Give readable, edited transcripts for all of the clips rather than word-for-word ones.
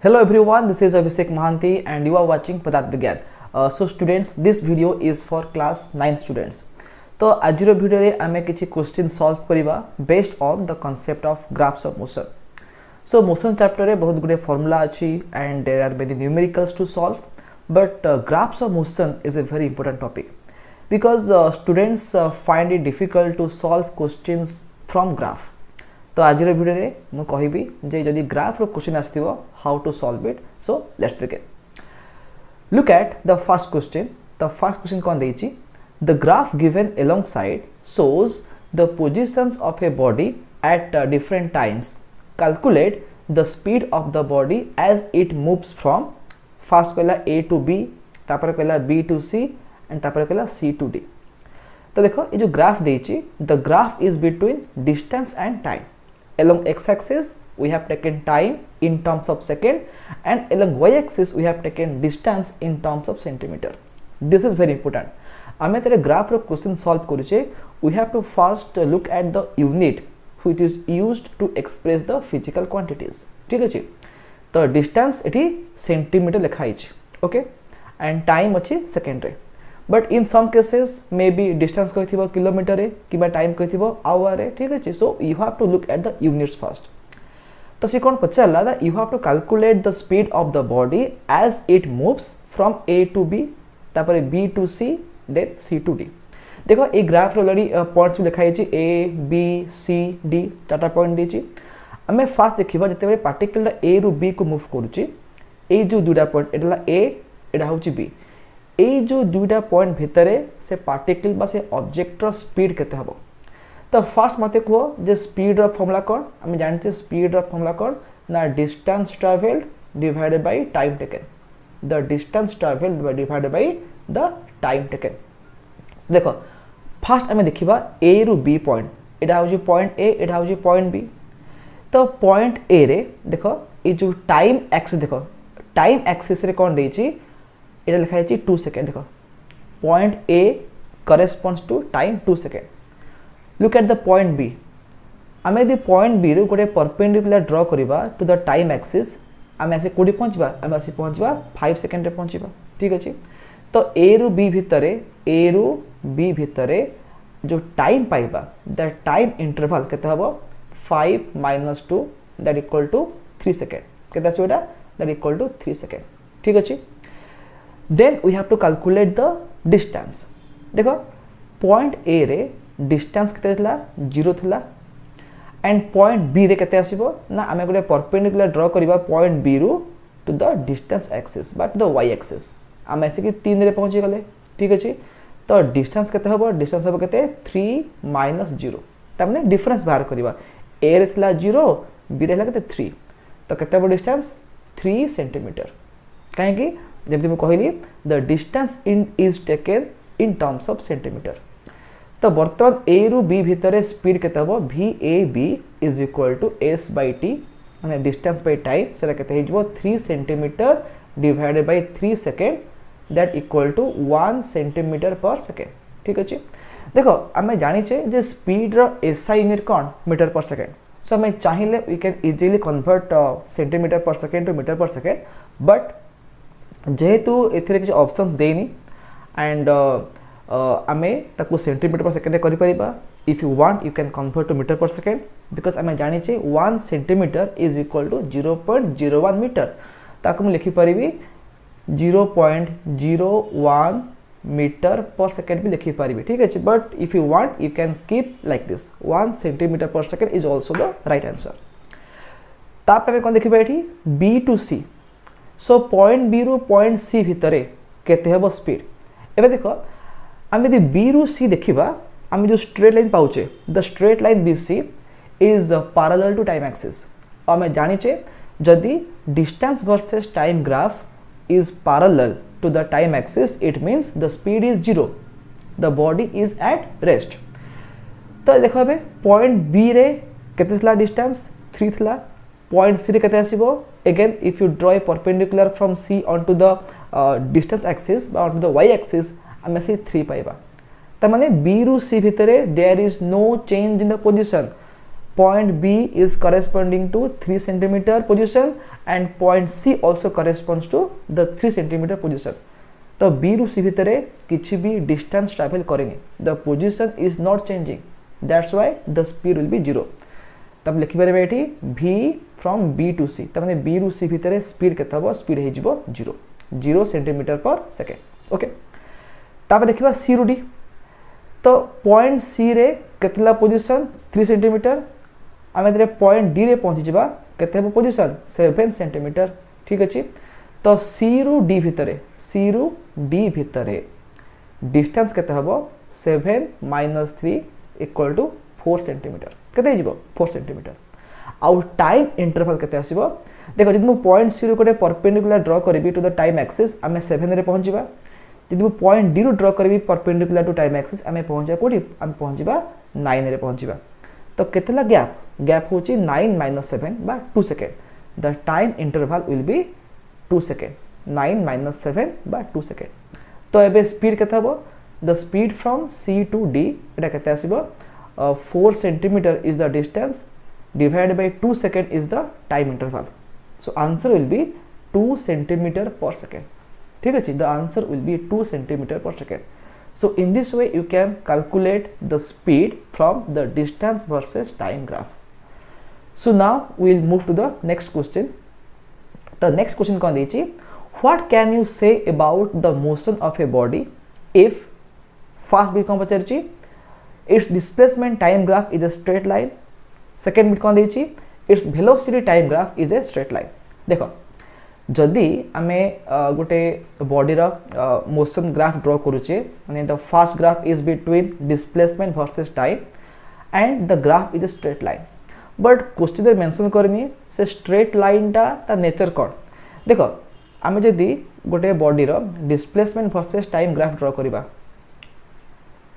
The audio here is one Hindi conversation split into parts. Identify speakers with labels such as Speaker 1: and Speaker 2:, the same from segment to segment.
Speaker 1: Hello everyone, this is Abhishek Mahanti and you are watching Padat Vigyan. So students, this video is for class 9 students. तो आज वीडियो रे आमे किछि क्वेश्चन सॉल्व करिवा based on the concept of graphs of motion. So motion chapter रे बहुत गुडे फार्मूला अछि and there are many numericals to solve, but graphs of motion is a very important topic because students find it difficult to solve questions from graph. तो आज वीडियो रे मु कहिबी जे जदी ग्राफ रो क्वेश्चन आस्थिबो how to solve it. So let's begin. Look at the first question. The first question कोन देछि? The graph given alongside shows the positions of a body at different times. Calculate the speed of the body as it moves from first कहला A to B, तापर कहला B to C and तापर कहला C to D. तो देखो ये जो ग्राफ देछि, the graph is between distance and time. Along x-axis we have taken time in terms of second and along y-axis we have taken distance in terms of centimeter. This is very important. आमे तेरे ग्राफ रो क्वेश्चन सॉल्व करूचे, we have to first look at the unit which is used to express the physical quantities. ठीक अछि. तो डिस्टेंस एठी सेंटीमीटर लिखा हिच, ओके, एंड टाइम अछि सेकंड रे. But in some cases may be distance कहिथिबो किलोमीटर रे किबा टाइम कहिथिबो आवर रे. ठीक अछि. So you have to look at the units first. तो सी कोन पचारला that you have to calculate the speed of the body as it moves from A to B, तापर B to C, then C to D. देखो ये ग्राफ ऑलरेडी पॉइंट्स लिखा है A B C D चार्टा पॉइंट देछि. हमें फास्ट देखिबा जते बेले पार्टिकल A रु B को मूव करूची, ए जो दुटा पॉइंट एटला A एटा होची B, ए जो दुटा पॉइंट भितरे से पार्टिकल बा से ऑब्जेक्ट रो स्पीड केते हबो. तो फास्ट मते को जे स्पीड रो फार्मूला कोन हम जानते, स्पीड रो फार्मूला कोन ना distance travelled divided by time taken. The distance travelled divided by the time taken. देखो फास्ट आमे देखिबा A रु B पॉइंट, एटा होची पॉइंट A, एटा होची पॉइंट B. तो पॉइंट A रे देखो ए जो टाइम एक्सिस, देखो टाइम एक्सिस रे कोन देछि, एटा लिखा है 2 सेकंड. देखो point A corresponds to time 2 second. Look at the point B. आमे दि पॉइंट B रु गोटे परपेंडिकुलर ड्रा करिबा टू द टाइम एक्सिस, आमे आसे कोडी पहुंचबा, आमे आसे पहुंचबा 5 सेकंड रे पहुंचबा. ठीक अछि. तो A रु B भितरे, A रु B भितरे जो टाइम पाइबा दैट टाइम इंटरवल केते हबो 5 - 2 दैट इक्वल टू 3 सेकंड. केते आसीबा दैट इक्वल टू 3 सेकंड. ठीक अछि. Then we have to calculate the distance. देखो पॉइंट A रे डिस्टेंस केते थला 0 थला एंड पॉइंट B रे केते आसीबो ना आमे गोटे परपेंडिकुलर ड्रा करिबा पॉइंट B रु to the distance axis but the y axis. आम ऐसे कि 3 रे पहुंची गले. ठीक अछि. तो डिस्टेंस केते हबो, डिस्टेंस हबो केते 3 - 0. तमने डिफरेंस बाहर करबा. A रे थला 0, B रे हला केते 3. तो केते हबो डिस्टेंस 3 सेंटीमीटर. काहे कि जेमति म कहली the distance in is taken in terms of centimetre. तो वर्तमान A रु B भितरे स्पीड केते हबो VAB is equal to S/T माने डिस्टेंस बाय टाइम. सेला केते हिजबो 3 centimetre divided by 3 second that equal to 1 centimetre per second. ठीक अछि. देखो आमे जानि छे जे स्पीड रो SI यूनिट कोन मीटर पर सेकंड. सो आमे चाहिले we can easily convert centimetre per second to metre per second, but जेहेतु एथिरे किछ ऑप्शंस देनी एंड आमे ताकू सेंटीमीटर पर सेकंड करि परिबा. If you want you can convert to metre per second because आमे जानि छे 1 centimetre is equal to 0.01 metre. ताकू मैं लिखि परिबी 0.01 मीटर पर सेकंड भी लिखि परिबी. ठीक अछि. But if you want you can keep like this 1 centimetre per second is also the right answer. तापर हम कोन देखिबा एठी B to C. So point B रु पॉइंट C भितरे केते हेबो स्पीड. एबे देखो हम यदि B रु C देखिबा, हम जो स्ट्रेट लाइन पाउचे, the straight line BC is parallel to time axis. और मैं जानि छे जदि distance versus time graph is parallel to the time axis, it means the speed is 0, the body is at rest. तो देखो बे पॉइंट B रे केते थला डिस्टेंस 3 थला, पॉइंट C रे केते आसीबो. Again if you draw a perpendicular from C onto the distance axis or onto the y axis, हम से 3 पाइबा. त माने B रु C भितरे there is no change in the position. point B is corresponding to 3 centimeter position and point C also corresponds to the 3 centimeter position. तो B रू C भितर किछि भी distance travel करेनी, the position is not changing, that's why the speed will be 0. तब लिखि पारे एठी V from B to C, त माने B रू C भितर स्पीड केते हबो, स्पीड हे जिवो 0 सेंटीमीटर पर सेकेंड. ओके, तापर देखिबा C रू D. तो पॉइंट C रे केतला पोजीशन 3 सेंटीमीटर, आमे दरे पॉइंट D रे पहुंची जिबा केते हबो पोजीशन 7 सेंटीमीटर. ठीक अछि, तो C रू D भितरे, C रू D भितरे डिस्टेंस केते हबो 7 - 3 = 4 सेंटीमीटर. केते जिवो 4 सेंटीमीटर. आउ टाइम इंटरवल केते आसीबो, देखो जदि मु पॉइंट C रू कोटे परपेंडिकुलर ड्रॉ करबी टू द टाइम एक्सिस, आमे 7 रे पहुंचीबा. जदि मु पॉइंट D रू ड्रॉ करबी परपेंडिकुलर टू टाइम एक्सिस, आमे पहुंचा कोडी, आमे पहुंचीबा 9 रे पहुंचीबा. तो केतेला गैप होची 9 - 7 बा 2 second. The time interval will be 2 second. 9 - 7 बा 2 सेकेंड. तो एबे स्पीड केते हबो, the speed from C to D एटा केते आसीबो, 4 centimetre is the distance divided by 2 second is the time interval. So answer will be 2 centimeter per second. ठीक है, the answer will be 2 centimeter per second. So in this way you can calculate the speed from the distance versus time graph. So now we will move to the next question. The next question कौन देची, what can you say about the motion of a body if first bit कौन पचारची, its displacement time graph is a straight line. Second bit कौन देची, it's velocity time graph is a straight line. देखो जदि आमे गोटे बॉडी रो मोशन ग्राफ ड्रॉ करूचे, माने the first graph is between displacement versus time and the graph is a straight line. But question रे मेंशन करनी से स्ट्रेट लाइन ता नेचर कौन. देखो आमे जदि गोटे बॉडी रो displacement versus time graph draw करिबा,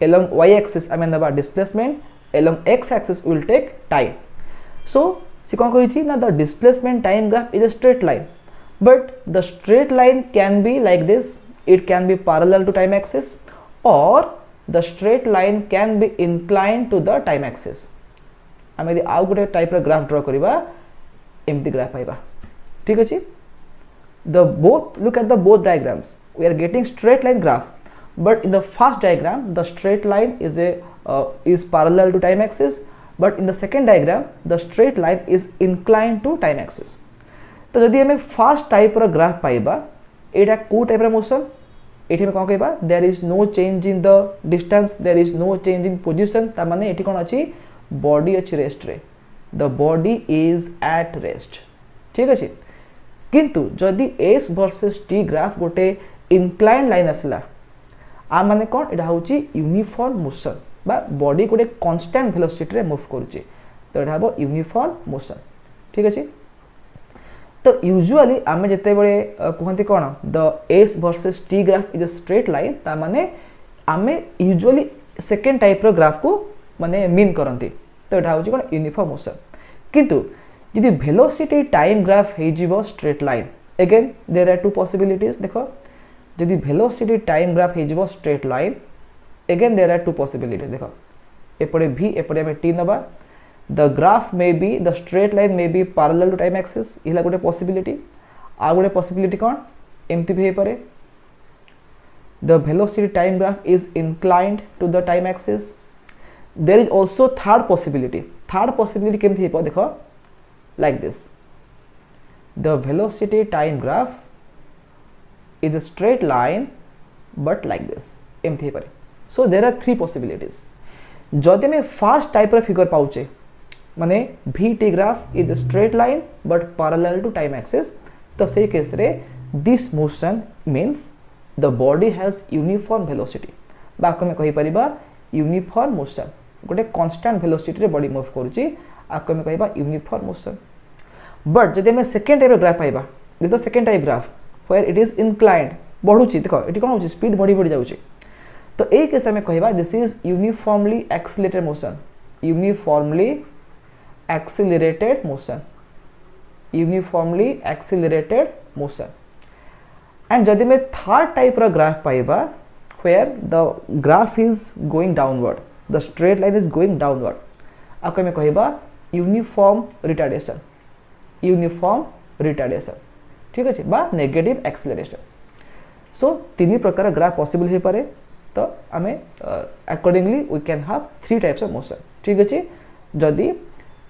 Speaker 1: along y axis आमे नबा displacement, along x axis will take time. So she कौन कहिछि ना, the displacement time graph is a straight line, but the straight line can be like this, it can be parallel to time axis or the straight line can be inclined to the time axis. आमे यदि आउ गोटे टाइप रो ग्राफ ड्रॉ करिबा, एम्ति ग्राफ आइबा. ठीक अछि, the both, look at the both diagrams, we are getting straight line graph, but in the first diagram the straight line is parallel to time axis, but in the second diagram the straight line is inclined to time axis. तो जदि हमें फर्स्ट टाइप रो ग्राफ पाइबा, एटा को टाइप रो मोशन, एठी में कोन कहबा, there is no change in the distance, there is no change in position. ता माने एठी कोन अछि, बॉडी अछि रेस्ट रे, the body is at rest. ठीक अछि, किंतु जदि S वर्सेस T ग्राफ गोटे इंक्लाइंड लाइन आसला, आ माने कोन, एटा होछि यूनिफॉर्म मोशन बा बॉडी गोटे कांस्टेंट वेलोसिटी रे मूव करूची, तो एटा हबो यूनिफॉर्म मोशन. ठीक अछि, तो यूजुअली आमे जते बळे कहंती कोन, the S versus T graph is a straight line, ता माने आमे यूजुअली सेकंड टाइप रो ग्राफ को माने मीन करंती, तो एटा होछि कोन यूनिफॉर्म मोशन. किंतु यदि वेलोसिटी टाइम ग्राफ हे जिवो straight line, again there are two possibilities. देखो यदि वेलोसिटी टाइम ग्राफ हे जिवो straight line, again there are two possibilities. देखो एपड़े V एपड़े में T नबा, the graph may be, the straight line may be parallel to time axis, इला गोटे possibility. आ गोटे possibility कौन, एमती भी पारे, the velocity time graph is inclined to the time axis. There is also third possibility. Third possibility केमती हे पा, देखो like this, the velocity time graph is a straight line but like this, एमती हे पारे. So there are three possibilities. जदि में फर्स्ट टाइप रो फिगर पाउचे, माने VT graph is a straight line but parallel to time axis, तो से केस रे this motion means the body has uniform velocity, बाको में कहि परिबा यूनिफॉर्म मोशन, गोटे कांस्टेंट वेलोसिटी रे बॉडी मूव करूची, आको में कहिबा यूनिफॉर्म मोशन. बट जदि में सेकंड टाइप रो ग्राफ पाइबा, this the second type graph where it is inclined, बढ़ुची. देखो एटी कोन होची, स्पीड बढ़ी जाउची, तो ए केस में कहबा this is uniformly accelerated motion, uniformly accelerated motion, uniformly accelerated motion. And जदि में थर्ड टाइप रो ग्राफ पाइबा, where the graph is going downward, the straight line is going downward, आको में कहबा यूनिफॉर्म रिटार्डेशन ठीक अच्छे बा नेगेटिव एक्सेलरेशन सो तीन प्रकार ग्राफ पॉसिबल हो पारे तो आम accordingly we can have 3 types of motion ठीक अच्छे जदि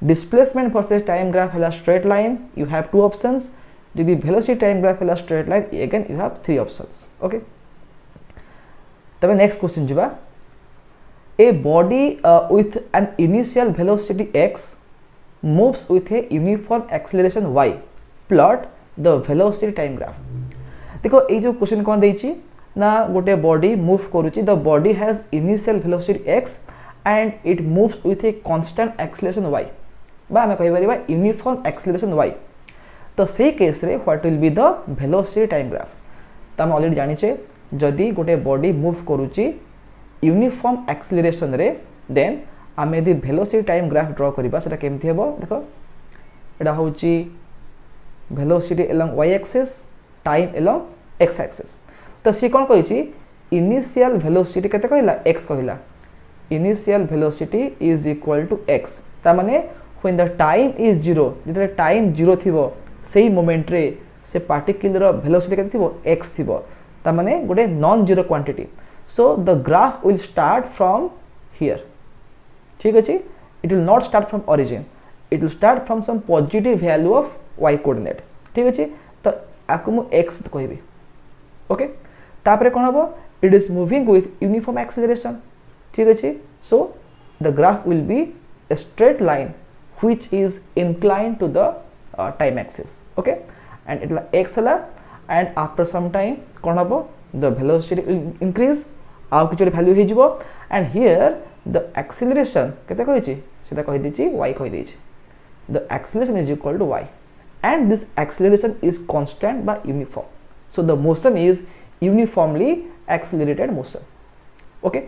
Speaker 1: डिस्प्लेसमेंट वर्सेस टाइम ग्राफ है straight line you have 2 options जदि वेलोसिटी टाइम ग्राफ है straight line again you have 3 options okay तबे नेक्स्ट क्वेश्चन जिबा a body with an initial velocity x moves with a uniform acceleration y plot the velocity time graph देखो ये जो क्वेश्चन कौन देछि ना गोटे बॉडी मूव करूची the body has initial velocity x and it moves with a constant acceleration y बा हमें कहि परिबा यूनिफॉर्म एक्सेलरेशन y तो से केस रे what will be the velocity time graph त हम ऑलरेडी जानि छे जदी गोटे बॉडी मूव करूची यूनिफॉर्म एक्सेलरेशन रे देन आम यदि वेलोसिटी टाइम ग्राफ ड्रॉ करबा सेटा केमथि हेबो देखो एटा होची velocity along y axis time along x axis तो सी कोन कहिछि इनिशियल वेलोसिटी केते कहिला x कहिला initial velocity is equal to x ता माने व्हेन द टाइम इज 0 जिते टाइम 0 थिबो सेही मोमेंट रे से पार्टिकल वेलोसिटी केते थिबो x थिबो ता माने गोटे non zero quantity so the graph will start from here ठीक अछि it will not start from origin it will start from some positive value of y coordinate ठीक अछि तो आकु मु x कहबी ओके तापरे कोन हबो it is moving with uniform acceleration ठीक अछि so the graph will be a straight line which is inclined to the time axis okay and it will x and after some time कोन हबो the velocity will increase आउ किछ वैल्यू हे जिवो एंड हियर द एक्सेलरेशन केते कहिछि सेटा कहि दिछि y कहि दिछि the acceleration is equal to y and this acceleration is constant by uniform so the motion is uniformly accelerated motion okay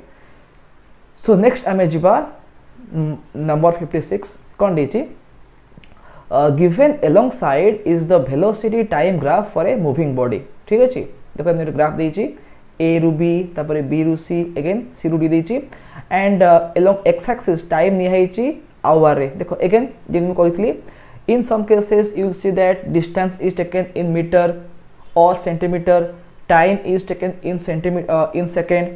Speaker 1: so next आमे जिबा नंबर 56 कोन दिछि given alongside is the velocity time graph for a moving body ठीक अछि देखो हमने ग्राफ दिछि A रू B तापरे B रू C अगेन C रू D देछि and along x axis time निहाइछि आवर रे देखो अगेन जेन मु कहितली in some cases you will see that distance is taken in metre or centimetre time is taken in centimetre in second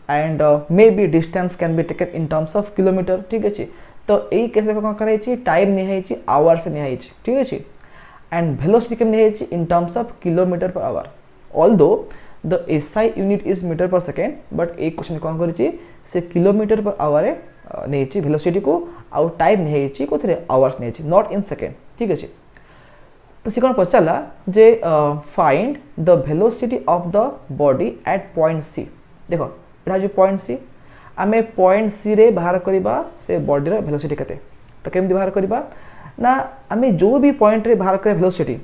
Speaker 1: and may be distance can be taken in terms of kilometre ठीक अछि तो एई केस देखो कोन कराइछि टाइम निहाइछि आवर से निहाइछि ठीक अछि एंड वेलोसिटी केम निहाइछि in terms of kilometre per hour although the SI unit is meter per second but एक क्वेश्चन कोन करिछि से किलोमीटर पर आवर नेछि वेलोसिटी को आउ टाइम नेछि कोथरे आवर्स नेछि नॉट इन सेकंड ठीक अछि तो से कोन पछला जे find the velocity of the body at point C देखो एटा जो पॉइंट C आमे पॉइंट C रे बाहर करबा से बॉडी रे वेलोसिटी कते तो केमि बाहर करबा ना आमे जो भी पॉइंट रे बाहर करे वेलोसिटी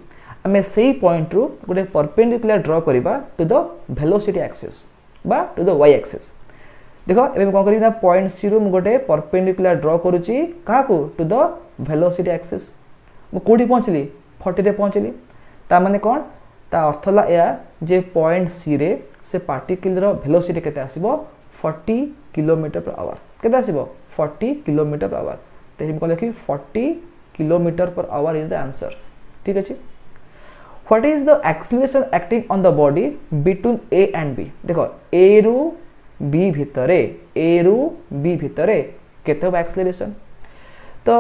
Speaker 1: आमे सेही पॉइंट रू गोटे परपेंडिकुलर ड्रॉ करिबा टू द वेलोसिटी एक्सिस बा टू द y एक्सिस देखो एबे कोन करिना पॉइंट C रू मु गोटे परपेंडिकुलर ड्रॉ करूची का को टू द वेलोसिटी एक्सिस मु कोडी पहुंचली 40 रे पहुंचली ता माने कोन ता अर्थला या जे पॉइंट C रे से पार्टिकल रो वेलोसिटी केते आसीबो 40 किलोमीटर पर आवर केते आसीबो 40 किलोमीटर पर आवर ते हम को लिखि 40 kilometre per our is the answer ठीक अछि What is the acceleration acting on the body between A and B देखो A रू B भितरे केते acceleration तो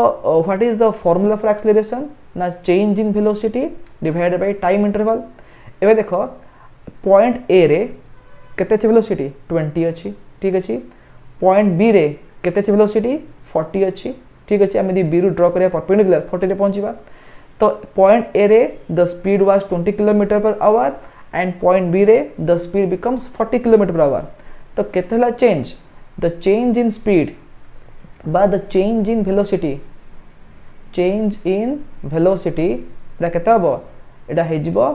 Speaker 1: what is the formula for acceleration ना change in velocity divided by time interval एबे देखो point A रे केते छ velocity 20 अछि ठीक अछि point B रे केते छ velocity 40 अछि ठीक अछि हम यदि B रू ड्रॉ करिया परपेंडिकुलर 40 रे पहुंचीबा तो पॉइंट A रे the speed was 20 km per hour and point B रे the speed becomes 40 km per hour तो केतेला change the change in speed बा the change in velocity एटा केते हबो एटा हे जिवो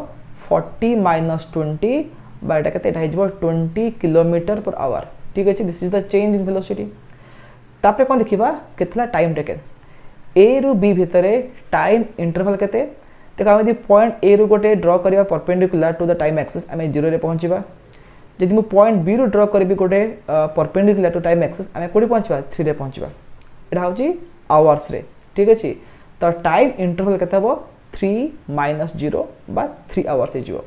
Speaker 1: 40 - 20 बा एटा केते एटा हे जिवो 20 km per hour ठीक अछि this is the change in velocity तापरे कोन देखिबा केतला टाइम टेकन A रू B भितरे टाइम इंटरवल केते देखा हम यदि पॉइंट A रू गोटे ड्रॉ करिया perpendicular to the time axis हमें 0 रे पहुंचीबा यदि मु पॉइंट B रू ड्रॉ करबी गोटे परपेंडिकुलर टू टाइम एक्सिस हमें कोडी पहुंचबा 3 रे पहुंचबा एटा होची आवर्स रे ठीक अच्छे। तो टाइम इंटरवल केते हबो 3 - 0 बा 3 आवर्स हो।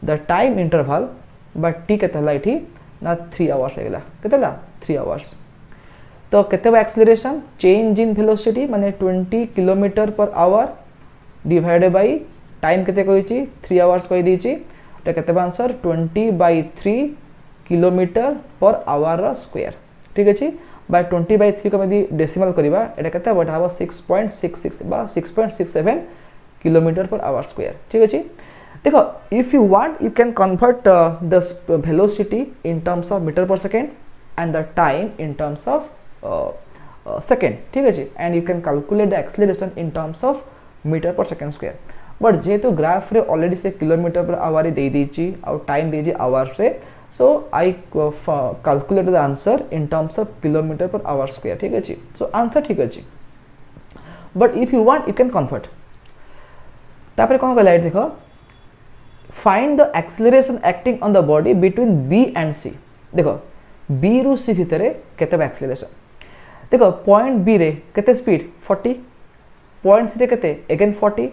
Speaker 1: द टाइम इंटरवल बा टी केते हला इठी ना 3 आवर्स हेगला केते हला 3 आवर्स। तो केते बा एक्सेलरेशन चेंज इन वेलोसिटी माने 20 kilometre per our divided by time केते कहिची 3 आवर्स कहि दीची। तो केते बा आंसर 20/3 किलोमीटर पर आवर रा स्क्वायर ठीक अछि। बाय 20/3 को यदि डेसिमल करबा एटा केते बटा हबो 6.66 बा 6.67 किलोमीटर पर आवर स्क्वायर ठीक अछि। देखो if you want you can convert the velocity in terms of metre per second and the time in terms of second ठीक अछि। And you can calculate the acceleration in terms of metre per second square. But जेहेतु ग्राफ रे ऑलरेडी से किलोमीटर पर आवर दे दीची और टाइम दीची आवर्स रे, so I calculated the answer in terms of kilometer per hour square ठीक अछि। so answer ठीक अछि। but if you want you can convert। तापर कोन कहला देखो find the acceleration acting on the body between B and C। देखो B रु C भितरे केते बा acceleration देखो पॉइंट B रे केते स्पीड 40 पॉइंट C रे केते अगेन 40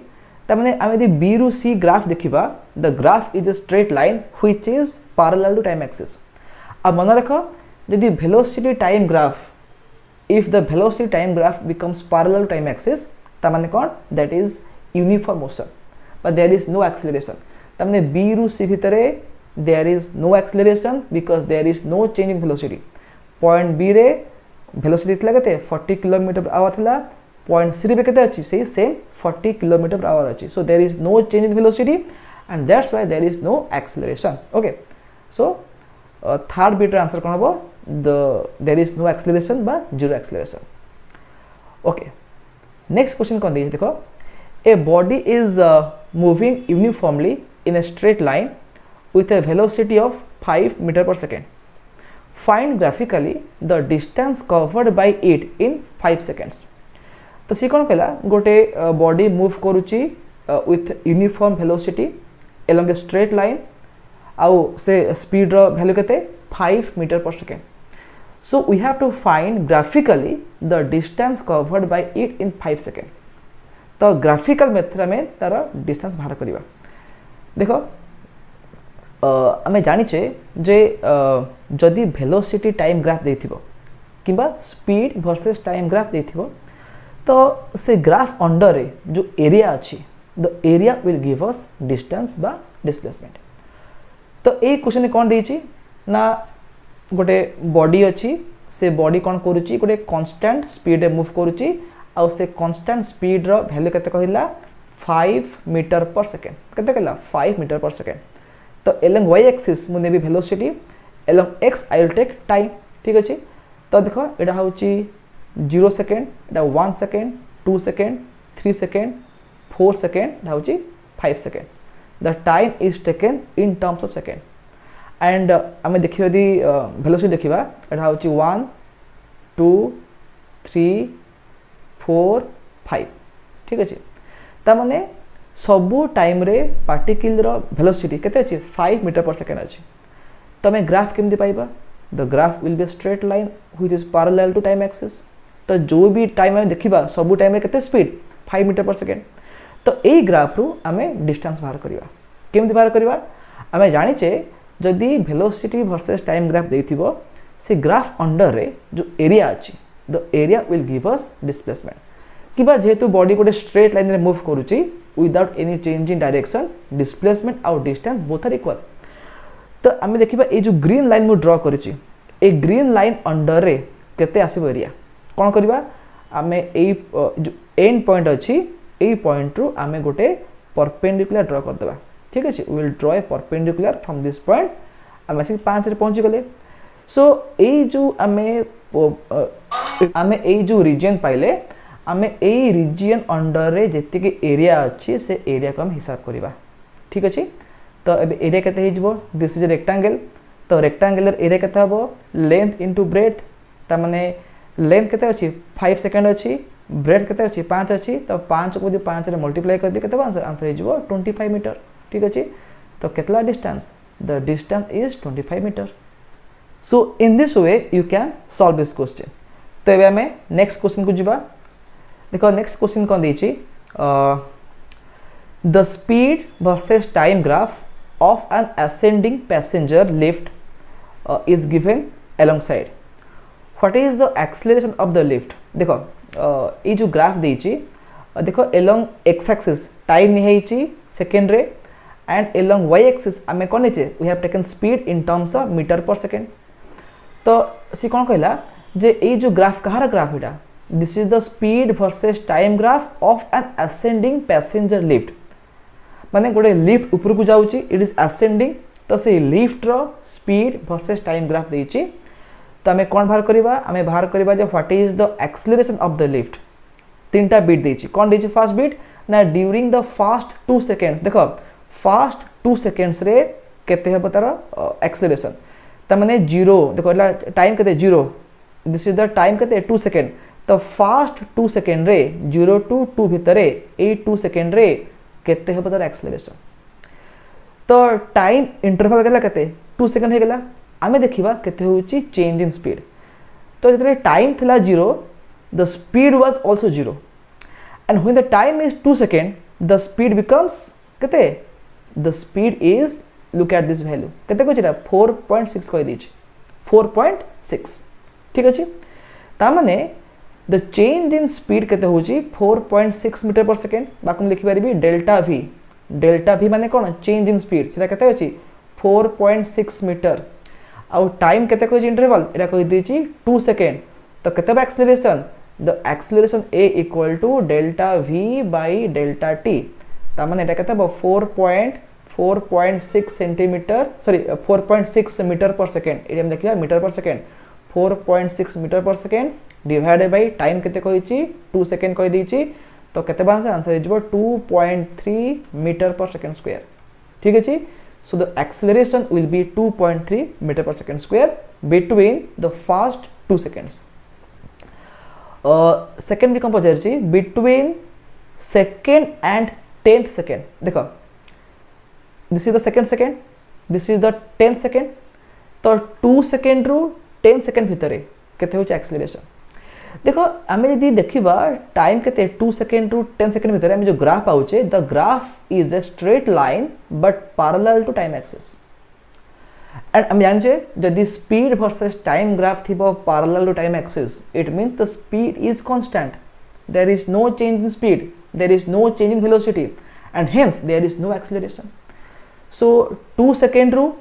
Speaker 1: तमने आमे यदि B रु C ग्राफ देखिबा the graph is a straight line which is parallel to time axis. अब मन रखो यदि velocity time graph if the velocity time graph becomes parallel to time axis तमने कोन that is uniform motion but there is no acceleration. तमने B रु C भितरे there is no acceleration because there is no change in velocity. Point B रे वेलोसिटी थिला केते 40 किलोमीटर पर आवर थिला पॉइंट C रे केते अछि से सेम 40 किलोमीटर पर आवर अछि। So there is no change in velocity and that's why there is no acceleration okay. So third bit answer कोन हबो the there is no acceleration बा zero acceleration okay. Next question कोन दिस देखो ए body is moving uniformly in a straight line with a velocity of 5 meter per second. Find graphically the distance covered by it in 5 seconds. तो सी कौन कहला गोटे बॉडी मूव करुची with uniform velocity along a straight line आउ से स्पीड रो वैल्यू केते 5 meter per second. So we have to find graphically the distance covered by it in 5 seconds. तो ग्राफिकल मेथड में तार डिस्टेंस बाहर करिवा। देखो आमे जानिचे जे जदि वेलोसिटी टाइम ग्राफ देथिबो किबा स्पीड वर्सेस टाइम ग्राफ देथिबो तो से ग्राफ अंडर रे जो एरिया अछि the area will give us distance बा डिस्प्लेसमेंट। तो ए क्वेश्चन कोन देछि ना गोटे बॉडी अछि से बॉडी कोन करूछि गोटे कांस्टेंट स्पीड रे मूव करूछि आ से कांस्टेंट स्पीड रो वैल्यू केते कहिला 5 मीटर पर सेकंड केते कहला 5 मीटर पर सेकंड। तो along y axis मुने भी velocity along x I will take time ठीक अछि। तो देखो एटा होची 0 सेकंड एटा 1 सेकंड 2 सेकंड 3 सेकंड 4 सेकंड एटा होची 5 second. The time is taken in terms of second and हमें देखियो यदि वेलोसिटी देखिबा एटा होची 1 2 3 4 5 ठीक अछि। ता माने सबू टाइम रे पार्टिकल वेलोसिटी केते अछि 5 मीटर पर सेकंड अछि। तो मैं ग्राफ केमति पाइबा the graph will be straight line which is parallel to time axis. तो जो भी टाइम में देखिबा सबू टाइम रे केते स्पीड 5 मीटर पर सेकंड। तो एई ग्राफ रु हमें डिस्टेंस बाहर करिवा केमति बाहर करिवा हमें जानिचे जदि वेलोसिटी वर्सेस टाइम ग्राफ देथिबो से ग्राफ अंडर रे जो एरिया अछि the area will give us displacement किबा जेहेतु बॉडी गोटे स्ट्रेट लाइन रे मूव करूची without any change in direction displacement और distance both are equal। तो आमे देखिबा ए जो ग्रीन लाइन मु ड्रा करिछि ए ग्रीन लाइन अंडर रे केते आसीबो एरिया कोन करबा आमे ए जो एंड पॉइंट अछि ए पॉइंट रु आमे गोटे परपेंडिकुलर ड्रा कर देबा ठीक अछि। We will draw a perpendicular from this point आमे से 5 रे पहुंची गले। सो ए जो आमे ए जो रीजन पाइले आमे ए रीजन अंडर रे जेति के एरिया अछि से एरिया को हम हिसाब करिबा ठीक अछि। तो एबे एरिया केते हे जबो दिस इज अ रेक्टेंगल। तो रेक्टेंगुलर एरिया केते हबो लेंथ इनटू ब्रेड्थ त माने लेंथ केते अछि 5 सेकंड अछि ब्रेड्थ केते अछि 5 अछि। तो 5 को 5 रे मल्टीप्लाई कर दे केते आंसर हे जबो 25 मीटर ठीक अछि। तो केतला distance the distance is 25 metre. So in this way you can solve this question. तो एबे हमें नेक्स्ट क्वेश्चन को जिबा देखो नेक्स्ट क्वेश्चन कौन देछि the speed versus time graph of an ascending passenger lift is given alongside what is the acceleration of the lift. देखो ये जो ग्राफ देछि देखो एलोंग एक्स एक्सिस टाइम नहीं सेकेंड रे एंड एलोंग वाई एक्सिस आम कौन we have taken speed in terms of metre per second. तो सी कौन कहला जे ये जो ग्राफ कहार ग्राफ यहाँ this is the speed versus time graph of an ascending passenger lift माने गोटे लिफ्ट ऊपर को जाऊँगी इट इज असेंडिंग तो से लिफ्ट रो स्पीड वर्सेस टाइम ग्राफ देछि तो आम कौन बाहर करवा आम बाहर करवा जे what is the acceleration of the lift. तीन टा बीट देछि कौन देछि फर्स्ट बीट ना ड्यूरिंग द फर्स्ट 2 सेकेंड्स देखो फर्स्ट 2 सेकेंड्स रे केते हबो तार एक्सेलरेशन त माने 0 देखो एला टाइम केते 0 दिस इज द टाइम केते 2 सेकेंड तो फर्स्ट 2 सेकेंड रे 0 टू 2 भितरे ए 2 सेकेंड रे केते हबो तार एक्सेलरेशन। तो टाइम इंटरवल केला केते 2 सेकेंड हे गेला आमे देखिबा केते होउची चेंज इन स्पीड। तो जतरे टाइम थिला 0 the speed was also 0 and when the time is 2 second the speed becomes kete the speed is look at this value kete ko chira 4.6 koi dichi 4.6 ठीक अछि ता माने the change in speed kete होची 4.6 मीटर पर सेकंड बाकम लिखि परिबी डेल्टा v माने कोन चेंज इन स्पीड सेटा कते अछि 4.6 मीटर आउ टाइम कते कोइ इंटरवल एटा कोइ दिछि 2 सेकेंड तो कते acceleration the acceleration a equal to delta v by delta t ता माने एटा कते 4.6 centimetre sorry 4.6 metre per second एटा हम देखिबा metre per second 4.6 metre per second divided by time कते कहिछि 2 सेकेंड कहि दिछि तो कते बार आंसर हिजबो 2.3 मीटर पर सेकेंड स्क्वायर ठीक अछि। So the acceleration will be 2.3 meter per second square between the first 2 seconds. Second भी कौन पहुँच जाए between second and 10th second देखो this is the second this is the 10th second तो 2 second रू 10 second भितरे केते होची acceleration देखो आमे यदि देखिबा टाइम केते 2 सेकेंड टू 10 सेकेंड भितर आमे जो ग्राफ आउचे the graph is a straight line but parallel to time axis and हम जान छे जदि स्पीड वर्सेस टाइम ग्राफ थिबो parallel to time axis it means the speed is constant there is no change in speed there is no change in velocity and hence there is no acceleration. So 2 second रू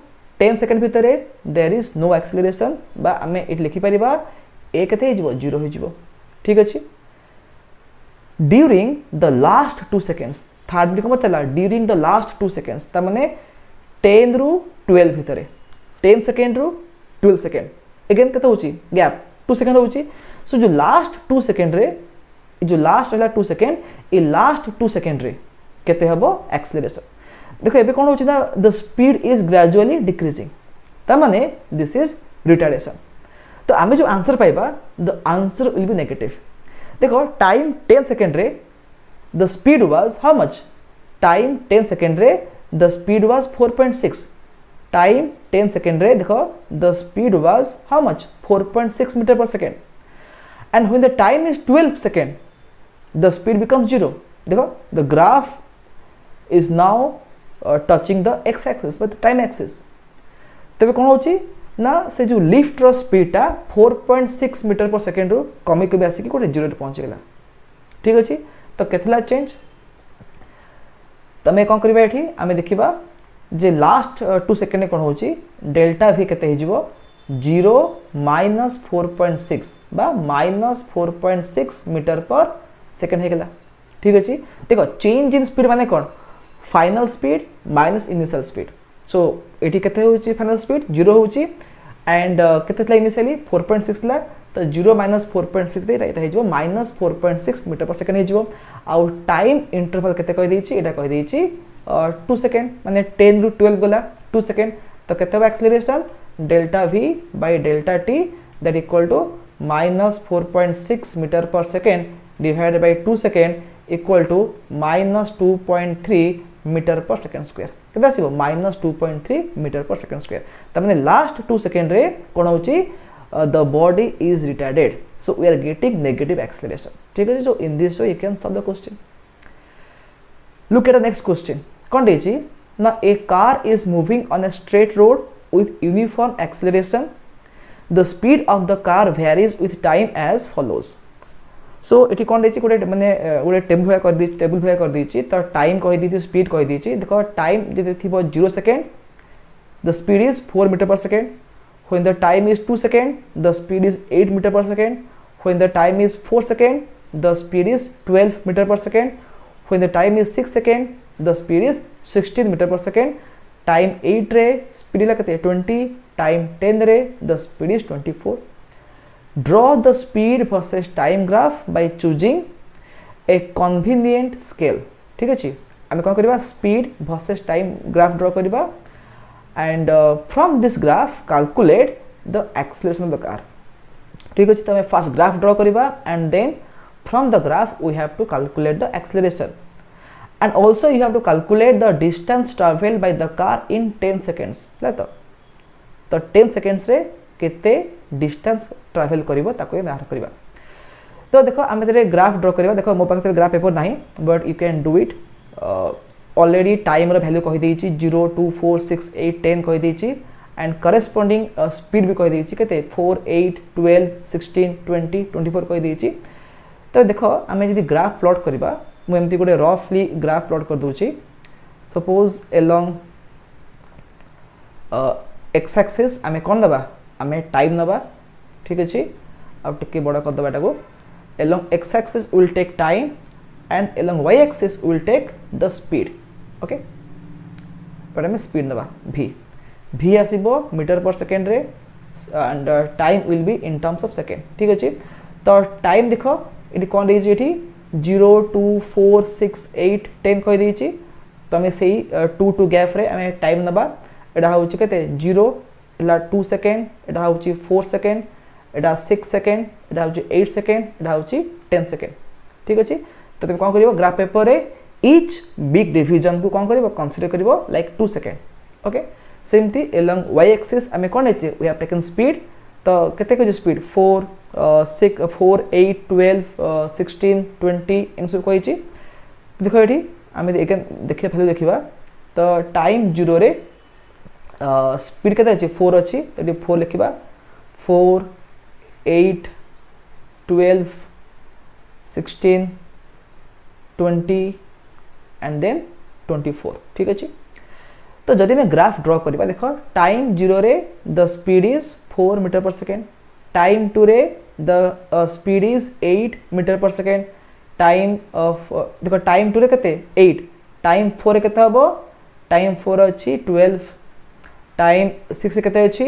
Speaker 1: 10 सेकेंड भितर देयर इज नो एक्सेलरेशन बा आमे इट लिखि परिबा ए केते हिजबो 0 हिजबो ठीक अछि। During the last 2 seconds third भी कम चला ड्यूरिंग द लास्ट 2 सेकेंड्स ता माने 10 रू 12 भितरे 10 सेकेंड रू 12 सेकेंड अगेन केते होची गैप 2 सेकेंड होची। सो जो लास्ट 2 सेकेंड रे जो लास्ट वाला 2 सेकेंड ए लास्ट 2 सेकेंड रे केते हबो एक्सेलरेशन देखो एबे कोन होची ना the speed is gradually decreasing ता माने दिस इज रिटार्डेशन। तो आमे जो आंसर पाइबा the answer will be negative देखो टाइम 10 सेकेंड रे the speed was how much time 10 second रे the speed was 4.6 time 10 second रे देखो the speed was how much 4.6 metre per second and when the time is 12 second the speed becomes 0 देखो the graph is now touching the x axis but time axis तबे कोन होची ना से जो लिफ्ट रो स्पीड टा 4.6 मीटर पर सेकेंड रो कमी कमी आसी कि कोटे 0 रे पहुंच गेला ठीक अछि। तो केतला चेंज तमे कोन करबा एठी आमे देखिबा जे लास्ट 2 सेकेंड ने कोन होची डेल्टा v केते हिजबो 0 माइनस 4.6 बा माइनस 4.6 मीटर पर सेकेंड हे गेला ठीक अछि। देखो चेंज इन स्पीड माने कोन final speed minus initial speed so एटी केते होची फाइनल स्पीड 0 होची एंड केते थला इनिशियली 4.6 ला तो 0 माइनस 4.6 दे राइट हे जो माइनस 4.6 मीटर पर सेकेंड हे जो आउ टाइम इंटरवल केते कहि देछि एटा कहि देछि 2 सेकेंड माने 10 रू 12 गला 2 सेकेंड तो केते बा acceleration delta v by delta t that equal to minus 4.6 metre per second divided by 2 second equal to minus 2.3 metre per second square केदा आसीबो माइनस 2.3 मीटर पर सेकेंड स्क्वायर त माने लास्ट 2 सेकेंड रे कोन होची the body is retarded so we are getting negative acceleration ठीक है। So in this way you can solve the question. Look at the next question. कौन देछि ना a car is moving on a straight road with uniform acceleration. The speed of the car varies with time as follows. So ये कौन देछि गोटे माने गोटे टेबल भया कर दी तो टाइम कहि दी स्पीड कहि दी। देखो टाइम जदि थिबो 0 second the speed is 4 metre per second. When the time is 2 second the speed is 8 metre per second. When the time is 4 second the speed is 12 metre per second. When the time is 6 second the speed is 16 metre per second. Time 8 रे स्पीड इज कते 20। टाइम 10 रे the speed is 24। Draw the speed versus time graph by choosing a convenient scale. ठीक अच्छे आम कौन करवा speed versus time graph draw करवा and from this graph calculate the acceleration of the car. ठीक अच्छे तो फास्ट ग्राफ ड्रॉ करवा and then from the graph we have to calculate the acceleration and also you have to calculate the distance travelled by the car in 10 seconds. तो 10 सेकेंड्स रे केते डिस्टेंस ट्रैवल करिवो ताको बाहर करवा। तो देखो आम ग्राफ ड्रॉ करवा। देखो मो पाखे ग्राफ पेपर नहीं but you can do it. Already time रो वैल्यू कहि देछि 0 2 4 6 8 10 कहि देछि एंड करस्पोंडिंग स्पीड भी कहि देछि केते 4 8 12 16 20 24 कहि देछि। तो देखो आम जदि ग्राफ प्लॉट करवा मु एमती गोटे रफली ग्राफ प्लॉट कर दूची। सपोज एलोंग एक्स एक्सिस आम कौन दबा आम टाइम नबा। ठीक अच्छे आउ टिके बड़ कर दबा टाको। Along x axis will take time and along Y axis will take the speed. Okay but आम स्पीड नबा v आसीबो मीटर पर सेकेंड रे and time will be in terms of second. ठीक अच्छे तो टाइम देखो ये कौन देछि एठी 0 2 4 6 8 10 कहि देछि। तो आम से 2 2 गैप रे आम टाइम नबा। एटा होछि केते 0 एला 2 सेकेंड एटा होछि 4 सेकेंड एटा 6 सेकेंड एटा होछि 8 सेकेंड एटा होछि 10 सेकेंड। ठीक अछि तो तुम कौन करिवो ग्राफ पेपर रे ईच बिग डिवीजन को कौन करिवो कंसीडर करिवो लाइक 2 सेकेंड। ओके सेमती एलोंग वाई एक्सिस आम कौन है वी हैव टेकन स्पीड। तो केते कहि स्पीड 4 6 4 8 12 16 20 इन सब कहि। देखो ये आम देखिए वैल्यू देखा तो टाइम 0 रे स्पीड केते अछि 4 अछि तो 4 लिखिबा 4 8 12 16 20 एंड देन 24। ठीक अच्छे तो जदि मैं ग्राफ ड्रॉ करवा देखो टाइम 0 रे the speed is 4 metre per second. Time 2 रे the speed is 8 metre per second. Time of देखो टाइम 2 रे केते 8 टाइम 4 रे केते हबो टाइम 4 अछि 12 टाइम 6 केते अछि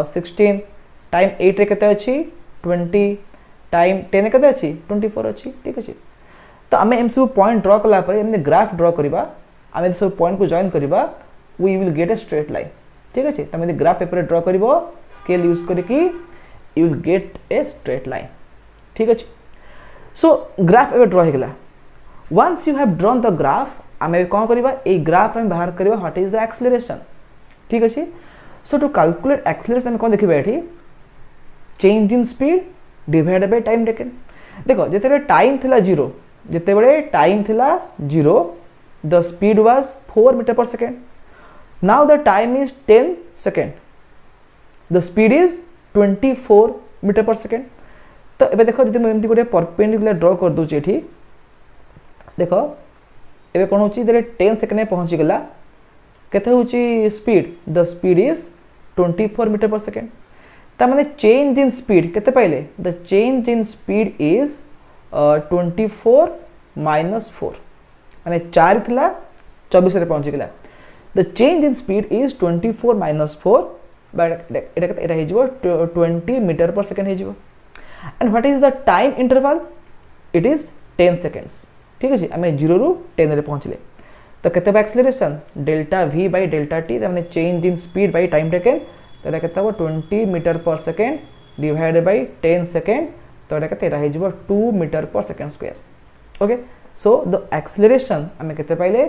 Speaker 1: 16 टाइम 8 रे केते अछि 20 टाइम 10 केते अछि 24 अछि। ठीक अछि तो आम एम सब पॉइंट ड्रॉ कला पर एमने ग्राफ ड्रॉ करवा आम सब पॉइंट को जॉइन करवा we will get a straight line. ठीक अच्छे तुम ग्राफ पेपर ड्रॉ कर स्केल यूज करके you will get a straight line. ठीक अच्छे सो ग्राफ एवं ड्रॉ होगा। Once you have drawn the graph आम कौन करवा ए ग्राफ में बाहर करवा व्हाट इज द एक्सेलरेशन। ठीक अच्छे सो टू कैलकुलेट एक्सेलरेशन आम कौन देखा ये change in speed divided by time taken. देखो जिते टाइम थिला 0 जिते टाइम थिला 0 the speed was 4 metre per second. Now the time is 10 second the speed is 24 metre per second. तो ये देखो जब मुझे गोटे परपेंडिकुलर ड्रॉ कर दूची एठी देखो ये कौन होची 10 सेकेंड में पहुंची गला केते होची speed the speed is 24 metre per second. ता माने चेंज इन स्पीड केते पाइले the change in speed is 24 minus 4 माने 4 थिला 24 रे पहुंची गला। The change in speed is 24 minus 4 but एटा हे जिवो 20 मीटर पर सेकेंड हे जिवो। And what is the time interval it is 10 seconds. ठीक अछि हमें 0 रु 10 रे पहुंचले तो केते बा acceleration delta v by delta t माने change in speed bye time taken तो एटा केते 20 metre per second divided bye 10 second तो एटा केते एटा हे जिवो 2 metre per second square. Okay so the acceleration हमें केते पाइले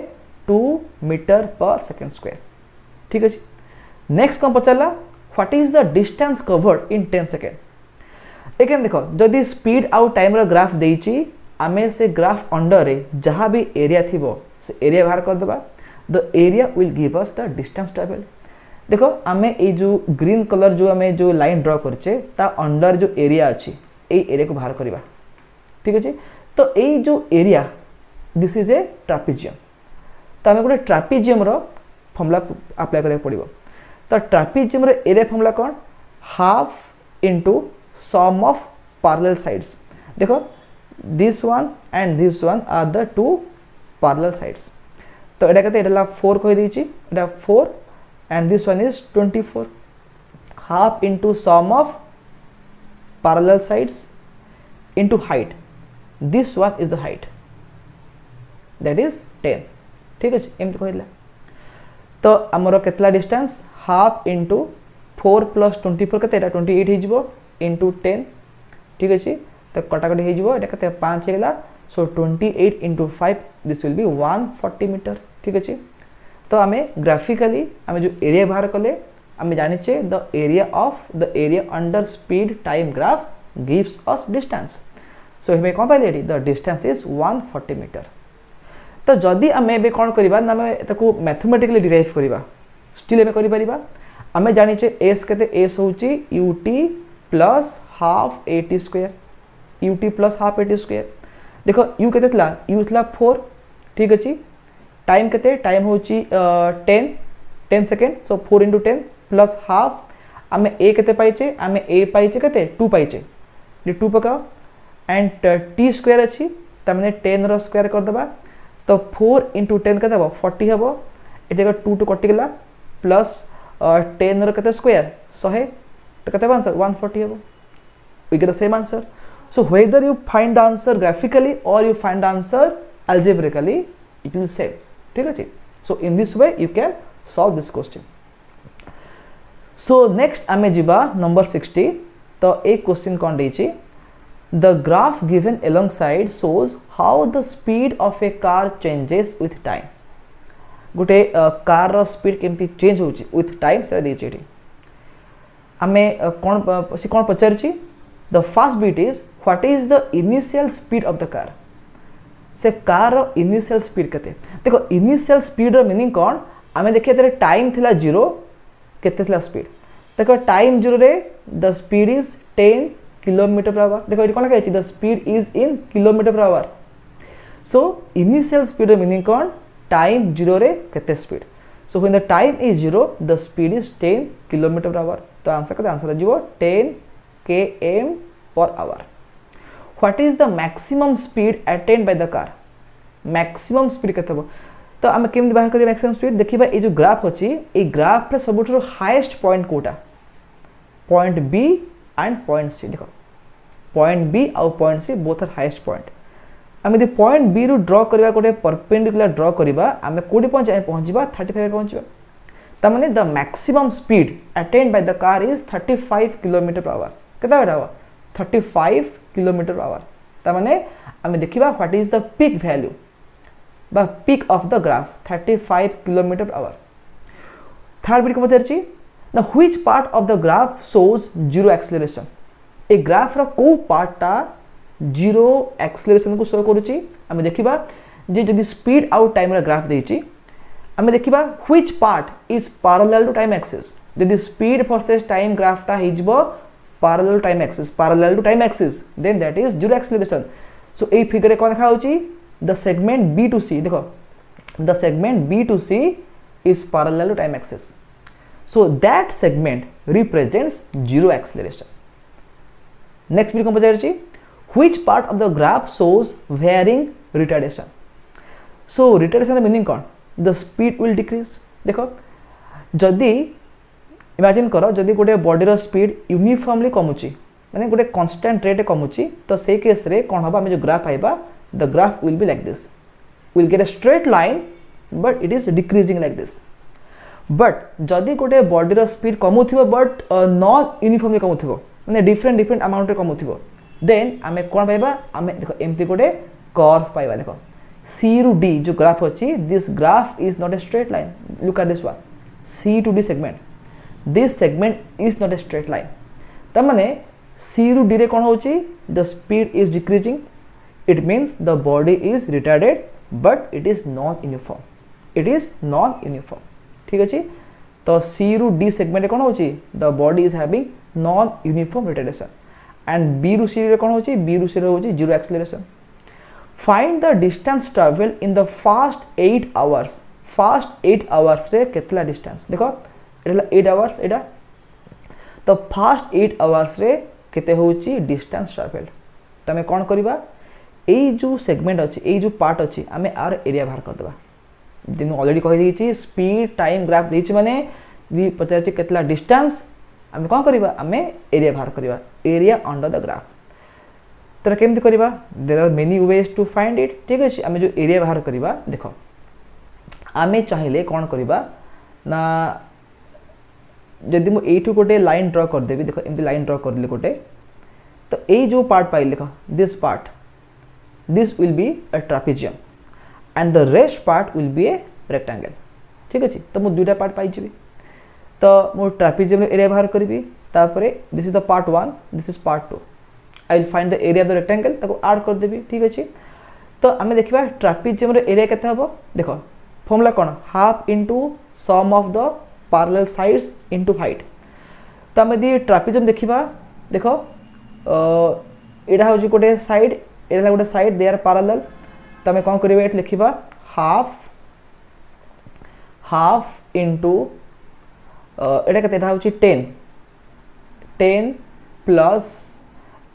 Speaker 1: 2 मीटर पर सेकेंड स्क्वायर। ठीक अछि नेक्स्ट कौन पचाला what is the distance covered in 10 second. एकेन देखो जदि स्पीड आउ टाइम रो ग्राफ देइची आमे से ग्राफ अंडर रे जहाँ भी एरिया थिबो से एरिया बाहर कर देबा the area will give us the distance travel देखो आमे ए जो ग्रीन कलर जो आमे जो लाइन ड्रॉ करछे ता अंडर जो एरिया अछि ए एरिया को बाहर करबा ठीक अछि तो ए जो area this is a trapezium तो आमे गोटे ट्रापेजियम रो फॉर्मूला अप्लाई करबा पड़िबो तो ट्रापेजियम रो एरिया फॉर्मूला कोन half into sum of parallel sides देखो this one and this one are the two parallel sides तो एटा कते एटा 4 कहि दैछि एटा 4 and this one is 24 half into sum of parallel sides into height this one is the height that is 10 ठीक अछि एमति कहिला तो हमरो केतला डिस्टेंस हाफ into 4 plus 24 कते एटा 28 हि जिवो into 10 ठीक अछि तो कटाकटी हो जिवो एटा कते 5 हेला so 28 into 5 this will be 140 metre ठीक अछि तो आमे ग्राफिकली आमे जो एरिया बाहर कले आमे जानि छे the area under speed time graph gives us distance so हेबे कोन पाइले द डिस्टेंस इज 140 मीटर तो जदी आमे बे कोन करबा ना आमे ताको मैथमेटिकली डिराइव करबा स्टिल आमे करि परिबा आमे जानि छे s कते s होची ut plus half at square ut plus half at square देखो u केते थला u थला 4 ठीक अछि टाइम केते टाइम होची 10 second so 4 into 10 plus half आमे a केते पाइचे आमे a पाइचे केते 2 पाइचे ये 2 पकाओ एंड t स्क्वायर अछि त माने 10 रो स्क्वायर कर देबा तो 4 into 10 केते हो 40 हबो एते को 2 to कटि गेला प्लस 10 रो केते स्क्वायर 100 तो केते आंसर 140 हबो we get the same answer so whether you find the answer graphically or you find the answer algebraically it will same ठीक अछि so in this way you can solve this question so next आमे जिबा number 60 तो एक क्वेश्चन कोन दैछि the graph given alongside shows how the speed of a car changes with time Gute car row speed केमती चेंज होछि with time से दैछि एठी आमे कोन सी कोन पचारछि the first bit is what is the initial speed of the car से कार रो इनिशियल स्पीड कते देखो इनिशियल स्पीड रो मीनिंग कोन आमे देखिए तेरे टाइम थिला 0 केते थिला स्पीड देखो टाइम 0 रे the speed is 10 kilometre per hour देखो एटी कोन कहै छी the speed is in kilometre per hour so initial speed रो मीनिंग कोन टाइम 0 रे केते speed so when the time is 0 the speed is 10 kilometre per hour तो आंसर कते आंसर जिवो 10 km per hour what is the maximum speed attained by the car maximum speed केते हो तो हम केम बाहर करी मैक्सिमम स्पीड देखिबा ए जो ग्राफ अछि ए ग्राफ रे सबठरो हाईएस्ट पॉइंट कोटा point B and point C देखो पॉइंट बी और point C both are highest point हम यदि पॉइंट बी रु ड्रॉ करबा कोटे परपेंडिकुलर ड्रॉ करबा हम कोडी पहुंचबा 35 पहुंचबा त माने the maximum speed attained by the car is 35 kilometre per hour केता होबा 35 किलोमीटर पर आवर त माने हम देखिबा what is the peak value बा peak of the graph 35 kilometre per hour third bit को पचरची the which part of the graph shows zero acceleration ए ग्राफ रो को पार्टटा जीरो एक्सेलरेशन को शो करूची हम देखिबा जे जदी स्पीड आउट टाइम रो ग्राफ देची हम देखिबा which part is parallel to time axis जदी स्पीड वर्सेस टाइम ग्राफ टा हिजबो parallel to time axis then that is zero acceleration so ए फिगर रे कोन देखा होची the segment B to C देखो the segment B to C is parallel to time axis so that segment represents zero acceleration next bit को पचारची which part of the graph shows varying retardation so retardation meaning cone the speed will decrease देखो जदी इमेजिन करो जदी गोटे बॉडी रो स्पीड यूनिफॉर्मली कमुची माने गोटे कांस्टेंट रेट कमुची तो से केस रे कोन होबा हम जो ग्राफ आइबा the graph will be like this will get a straight line but it is decreasing like this but जदी गोटे बॉडी रो स्पीड कमुथिबो बट नॉट यूनिफॉर्मली कमुथिबो माने डिफरेंट अमाउंट रे कमुथिबो देन आमे कोन पाइबा आमे देखो एमती गोटे कर्व पाइबा देखो C ru D जो ग्राफ अछि this graph is not a straight line look at this one C to D segment this segment is not a straight line त माने सी रु डी रे कौन होची the speed is decreasing it means the body is retarded but it is non uniform ठीक अच्छे तो सी रु डी सेगमेंट कौन होची the body is having non uniform retardation and B रु सी रे कौन होची बी रु सी रे होची zero acceleration find the distance travel in the fast 8 hours रे केतला डिस्टेंस देखो एटा 8 आवर्स एटा तो फास्ट 8 आवर्स रे केते होची डिस्टेंस ट्रैवल तमे कोन करबा एई जो सेगमेंट अछि एई जो पार्ट अछि आमे आर एरिया बाहर कर देबा दिन ऑलरेडी कहि दैछि स्पीड टाइम ग्राफ दैछि माने दि पचाछि केतला डिस्टेंस आमे कोन करबा आमे एरिया बाहर करबा एरिया अंडर द ग्राफ तर केमति करबा there are many ways to find it ठीक अछि आमे जो एरिया बाहर करबा देखो आमे चाहिले कोन करबा ना जदि मु एठु गोटे लाइन ड्रा कर देबी देखो एमति लाइन ड्रा कर दिले गोटे तो ए जो पार्ट पाइल देखो this part this will be a trapezium and the rest part will be a rectangle ठीक अछि तो मु दुटा पार्ट पाइ जेबी तो मु ट्रापेजियम एरिया बाहर करबी तापरे this is the part 1 this is part 2 I will find the area of the rectangle ताको ऐड कर देबी ठीक अछि तो आमे देखिबा ट्रापेजियम रे एरिया केते हबो देखो फॉर्मूला कोन half into sum of the parallel sides into height तो आमे दी ट्रापेजियम देखिबा देखो एडा हो जी गोटे साइड एडा गोटे साइड दे आर पैरेलल तो आमे कोन करबे एट लिखिबा हाफ इनटू एडा केते एडा होची 10 प्लस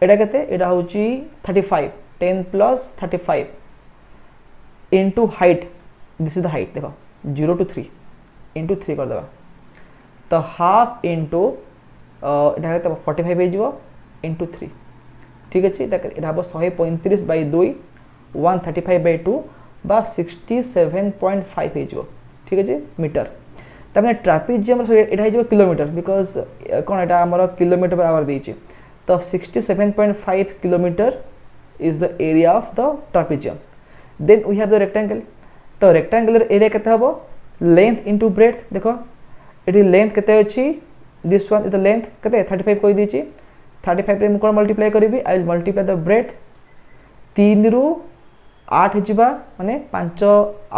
Speaker 1: एडा केते एडा होची 35 10 plus 35 into height this is the height देखो 0 to 3 इनटू 3 कर देबा तो हाफ इनटू एडा केते 45 हे जिवो इनटू 3 ठीक अछि एडा हबो 135 बाय 2 135 बाय 2 बा 67.5 हे जिवो ठीक अछि मीटर तमे ट्रापेजियम एडा हे जिवो किलोमीटर बिकॉज़ कोन एडा हमर किलोमीटर पर आवर देछि तो 67.5 kilometer is the area of the trapezium then we have the rectangle तो rectangular area केते हबो length into breadth देखो एटी length केते अछि this one is the length केते 35 कोइ दिछि 35 रे मु कोन मल्टीप्लाई करबी I will multiply the breadth 3 रु 8 जिबा माने 5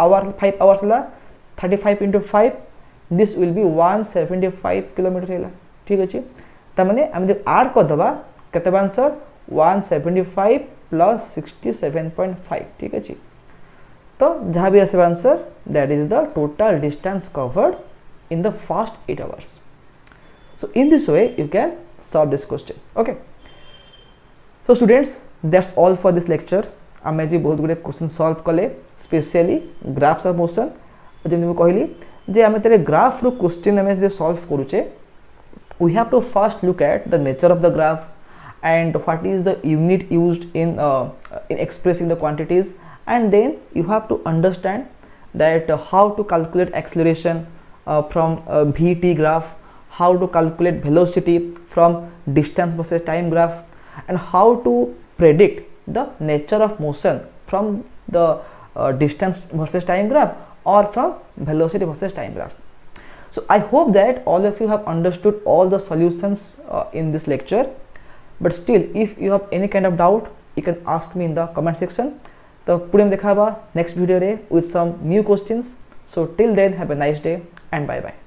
Speaker 1: our 5 hours La 35 into 5 this will be 175 kilometer हैला ठीक अछि ता माने हम जे ऐड कर दबा केते आंसर 175 प्लस 67.5 ठीक अछि तो जहां भी आसे answer that is the total distance covered in the fast 8 hours so in this way you can solve this question okay so students that's all for this lecture आमे जे बहुत गुडे क्वेश्चन सॉल्व कले स्पेशली ग्राफ्स ऑफ मोशन जेम मैं कहली जे आमे तेरे ग्राफ रो क्वेश्चन आमे जे सॉल्व करूचे we have to first look at the nature of the graph and what is the unit used in expressing the quantities and then you have to understand that how to calculate acceleration from VT graph, how to calculate velocity from distance versus time graph and how to predict the nature of motion from the distance versus time graph or from velocity versus time graph. So I hope that all of you have understood all the solutions in this lecture, but still if you have any kind of doubt you can ask me in the comment section. तो पुणे देखा next video रे with some new questions. So till then have a nice day and bye bye.